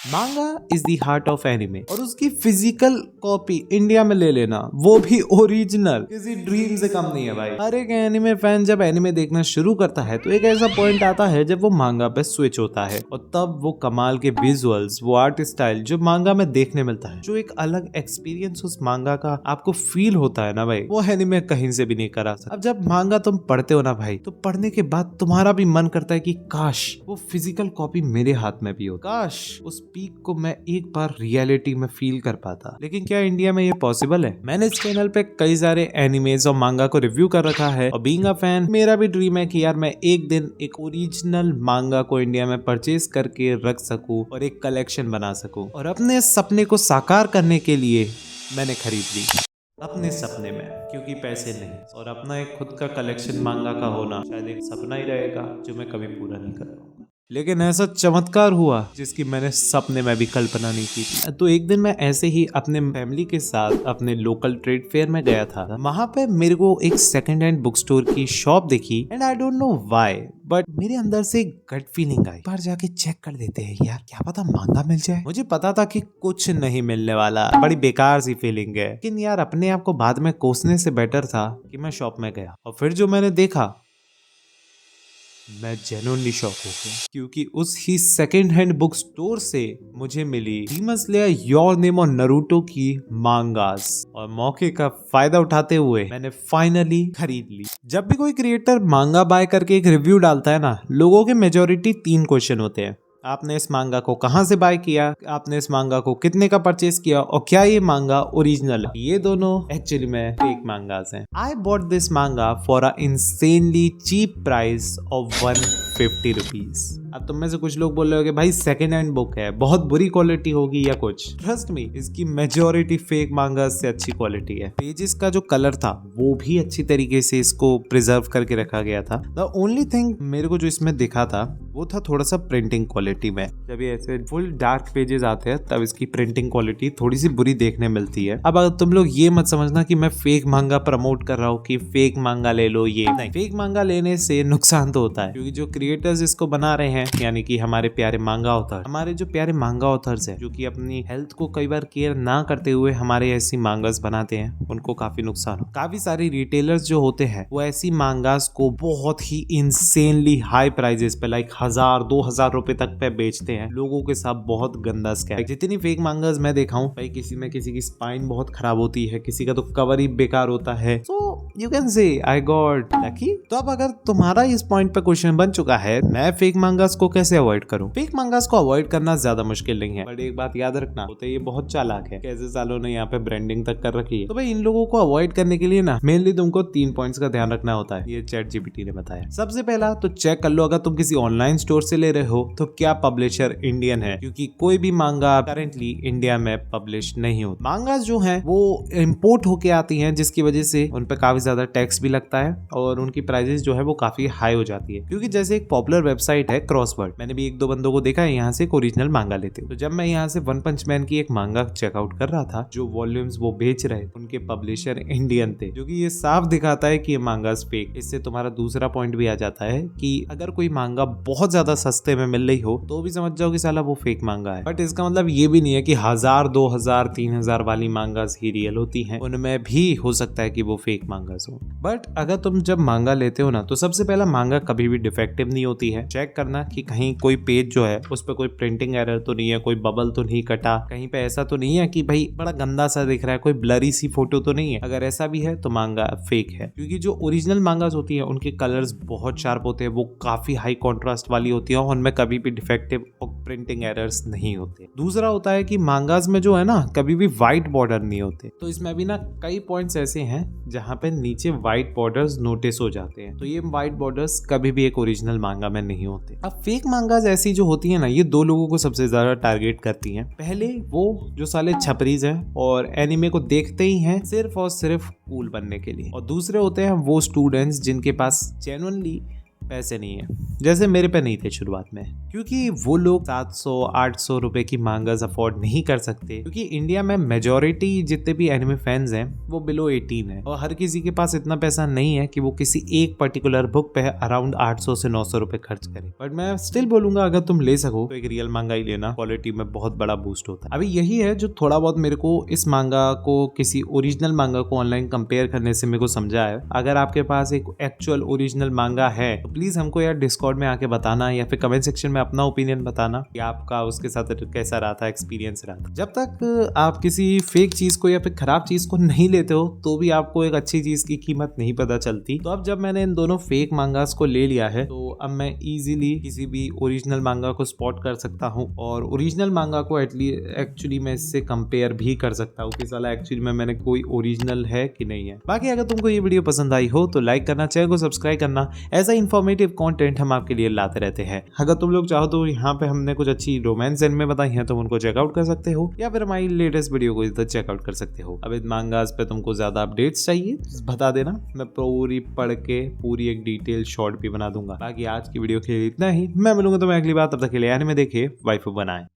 मांगा is the heart of anime और उसकी फिजिकल कॉपी इंडिया में ले लेना, वो भी ओरिजिनल, किसी ड्रीम से कम नहीं है भाई। हर एक एनिमे फैन जब एनिमे देखना शुरू करता है तो एक ऐसा पॉइंट आता है जब वो मांगा पे स्विच होता है और तब वो कमाल के विजुअल्स, वो आर्ट स्टाइल जो मांगा में देखने मिलता है, जो एक अलग एक्सपीरियंस उस मांगा का आपको फील होता है ना भाई, वो एनिमे कहीं से भी नहीं करा सकता। अब जब मांगा तुम पढ़ते हो ना भाई, तो पढ़ने के बाद तुम्हारा भी मन करता है कि काश वो फिजिकल कॉपी मेरे हाथ में भी हो, काश उस पीक को मैं एक बार रियलिटी में फील कर पाता। लेकिन क्या इंडिया में ये पॉसिबल है? मैंने इस चैनल पे कई सारे एनिमेज और मांगा को रिव्यू कर रखा है और बीइंग अ फैन मेरा भी ड्रीम है कि यार मैं एक दिन एक ओरिजिनल मांगा को इंडिया में परचेज करके रख सकूं और एक कलेक्शन बना सकूं, और अपने सपने को साकार करने के लिए मैंने खरीद ली अपने सपने में, क्योंकि पैसे नहीं, और अपना एक खुद का कलेक्शन मांगा का होना शायद एक सपना ही रहेगा जो मैं कभी पूरा नहीं कर पाऊंगा। लेकिन ऐसा चमत्कार हुआ जिसकी मैंने सपने में भी कल्पना नहीं की थी। तो एक दिन मैं ऐसे ही अपने फैमिली के साथ अपने लोकल ट्रेड फेयर में गया था। वहां पे मेरे को एक सेकंड हैंड बुक स्टोर की शॉप दिखी and I don't know why, but मेरे अंदर से गट फीलिंग आई, बाहर जाके चेक कर देते हैं यार, क्या पता मांगा मिल जाए। मुझे पता था कि कुछ नहीं मिलने वाला, बड़ी बेकार सी फीलिंग है, लेकिन यार अपने आप को बाद में कोसने से बेटर था कि मैं शॉप में गया और फिर जो मैंने देखा, मैं जेन्युइनली शॉक हो गया, क्योंकि उस ही सेकंड हैंड बुक स्टोर से मुझे मिली डीमन स्लेयर, योर नेम और नारुतो की मांगास, और मौके का फायदा उठाते हुए मैंने फाइनली खरीद ली। जब भी कोई क्रिएटर मांगा बाय करके एक रिव्यू डालता है ना, लोगों के मेजोरिटी 3 क्वेश्चन होते हैं। आपने इस मांगा को कहां से बाय किया, आपने इस मांगा को कितने का परचेज किया, और क्या ये मांगा ओरिजिनल है। ये दोनों एक्चुअली में फेक मांगास हैं। I bought this manga for a insanely cheap price of 150 rupees. अब तुम में से कुछ लोग बोल रहे हो कि भाई सेकंड हैंड बुक है, बहुत बुरी क्वालिटी होगी या कुछ। ट्रस्ट मी, इसकी मेजोरिटी फेक मांगा से अच्छी क्वालिटी है। पेजेस का जो कलर था वो भी अच्छी तरीके से इसको प्रिजर्व करके रखा गया था। द ओनली थिंग मेरे को जो इसमें दिखा था वो था थोड़ा सा प्रिंटिंग क्वालिटी में। जब ये ऐसे फुल डार्क पेजेस आते हैं तब इसकी प्रिंटिंग क्वालिटी थोड़ी सी बुरी देखने मिलती है। अब अगर तुम लोग ये मत समझना कि मैं फेक मांगा प्रमोट कर रहा हूँ कि फेक मांगा ले लो, ये नहीं। फेक मांगा लेने से नुकसान तो होता है, क्योंकि जो क्रिएटर्स इसको बना रहे हैं, यानी कि हमारे प्यारे मांगा ऑथर, हमारे जो प्यारे मांगा ऑथर्स हैं, जो कि अपनी हेल्थ को कई बार केयर ना करते हुए हमारे ऐसी मांगास बनाते हैं, उनको काफी नुकसान हो। काफी सारी रिटेलर्स जो होते हैं वो ऐसी मांगास को बहुत ही इंसेनली हाई प्राइजेस पे, लाइक 1000-2000 रुपए तक पे बेचते हैं। लोगों के साथ बहुत गंदा स्कैम। जितनी फेक मांगास मैं देखा हूँ भाई, किसी में किसी की स्पाइन बहुत खराब होती है, किसी का तो कवर ही बेकार होता है। So you can say I got lucky. तो अब अगर तुम्हारा इस पॉइंट पे क्वेश्चन बन चुका है, मैं फेक मांगास को कैसे अवॉइड करूं? फेक मांगास को अवॉइड करना ज्यादा मुश्किल नहीं है, बट एक बात याद रखना, होते ये बहुत चालाक है। कैसे सालों ने यहाँ पे ब्रांडिंग तक कर रखी है। तो भाई इन लोगों को अवॉइड करने के लिए ना मेनली तुमको 3 पॉइंट्स का ध्यान रखना होता है। ये चैट जीपीटी ने बताया। सबसे पहला तो चेक कर लो, अगर तुम किसी ऑनलाइन स्टोर से ले रहे हो तो क्या पब्लिशर इंडियन है, क्योंकि कोई भी मांगा करेंटली इंडिया में पब्लिश नहीं होता। मांगा जो है वो इम्पोर्ट होके आती है, जिसकी वजह से उन पे काफी ज्यादा टैक्स भी लगता है और उनकी प्राइसेस जो है वो काफी हाई हो जाती है। क्योंकि जैसे एक पॉपुलर वेबसाइट है क्रॉसवर्ड, मैंने भी 1-2 बंदों को देखा है यहाँ से एक ओरिजिनल मांगा लेते। तो जब मैं यहाँ से वन पंच मैन की एक मांगा चेकआउट कर रहा था, जो वॉल्यूम्स वो बेच रहे उनके पब्लिशर इंडियन थे, जो कि ये साफ दिखाता है कि ये मांगा फेक। इससे तुम्हारा दूसरा पॉइंट भी आ जाता है कि अगर कोई मांगा बहुत ज्यादा सस्ते में मिल रही हो तो भी समझ जाओ कि साला वो फेक मांगा है। बट इसका मतलब ये भी नहीं है कि 1000, 2000, 3000 वाली मांगास ही रियल होती हैं, उनमें भी हो सकता है कि वो फेक मांगास हो। बट अगर तुम जब मांगा लेते हो ना, तो सबसे पहला मांगा कभी भी डिफेक्टिव नहीं होती है। चेक करना कि कहीं कोई पेज जो है उस पर कोई प्रिंटिंग एरर तो नहीं है, कोई बबल तो नहीं कटा, कहीं पे ऐसा तो नहीं है कि भाई बड़ा गंदा सा दिख रहा है, कोई ब्लरी सी फोटो तो नहीं है। अगर ऐसा भी है तो मांगा फेक है, क्योंकि जो ओरिजिनल मांगास होती है उनके कलर्स बहुत शार्प होते हैं, वो काफी हाई कॉन्ट्रास्ट वाली होती है और उनमें कभी भी डिफेक्टिव और प्रिंटिंग एरर्स नहीं होते। दूसरा होता है कि मांगास में जो है ना, कभी भी व्हाइट बॉर्डर नहीं होते। तो इसमें भी ना कई पॉइंट्स ऐसे हैं जहाँ पे नीचे व्हाइट बॉर्डर्स नोटिस हो जाते हैं, तो ये व्हाइट बॉर्डर्स कभी भी एक ओरिजिनल मांगा में नहीं होते। अब फेक मांगास ऐसी जो होती है ना, ये 2 लोगों को सबसे ज्यादा टारगेट करती हैं। पहले वो जो साले छपरीज हैं और एनिमे को देखते ही हैं सिर्फ और सिर्फ कूल बनने के लिए, और दूसरे होते हैं वो स्टूडेंट्स जिनके पास जेन्युइनली पैसे नहीं है, जैसे मेरे पे नहीं थे शुरुआत में, क्योंकि वो लोग 700-800 रुपए की मांगास अफोर्ड नहीं कर सकते, क्योंकि इंडिया में मेजॉरिटी जितने भी एनिमे फैंस हैं वो बिलो 18 है और हर किसी के पास इतना पैसा नहीं है कि वो किसी एक पर्टिकुलर बुक पे अराउंड 800 से 900 रुपए खर्च करे। बट मैं स्टिल बोलूंगा अगर तुम ले सको तो एक रियल मांगा ही लेना, क्वालिटी में बहुत बड़ा बूस्ट होता है। अभी यही है जो थोड़ा बहुत मेरे को इस मांगा को किसी ओरिजिनल मांगा को ऑनलाइन कंपेयर करने से मेरे को समझा है। अगर आपके पास एक एक्चुअल ओरिजिनल मांगा है तो प्लीज हमको यार डिस्कॉर्ड में आके बताना या फिर कमेंट सेक्शन में अपना ओपिनियन बताना कि आपका उसके साथ कैसा रहा था, एक्सपीरियंस रहा था। जब तक आप किसी फेक चीज को या फिर खराब चीज को नहीं लेते हो तो भी आपको एक अच्छी चीज की कीमत नहीं पता चलती। तो अब जब मैंने इन दोनों फेक मांगास को ले लिया है तो अब मैं इजीली किसी भी ओरिजिनल मांगा को स्पॉट कर सकता हूँ और ओरिजिनल मांगा को एक्चुअली मैं इससे कंपेयर भी कर सकता हूँ कि साला एक्चुअली में मैंने कोई ओरिजिनल है कि नहीं है। बाकी अगर तुमको ये वीडियो पसंद आई हो तो लाइक करना, चैनल को सब्सक्राइब करना। ऐसा इन्फॉर्मेटिव कंटेंट हम आपके लिए लाते रहते हैं। अगर तुम लोग चाहो तो यहाँ पे हमने कुछ अच्छी रोमांस एनिमे बताई हैं तो उनको चेकआउट कर सकते हो या फिर हमारी लेटेस्ट वीडियो को इधर चेकआउट कर सकते हो। अब इन मांगास पे तुमको ज्यादा अपडेट्स चाहिए बता देना, मैं पूरी पढ़ के पूरी एक डिटेल शॉर्ट भी बना दूंगा। बाकी आज की वीडियो के लिए इतना ही, मैं मिलूंगा तुम्हें अगली बार, तब तक के लिए एनिमे देखे वाइफ बनाए।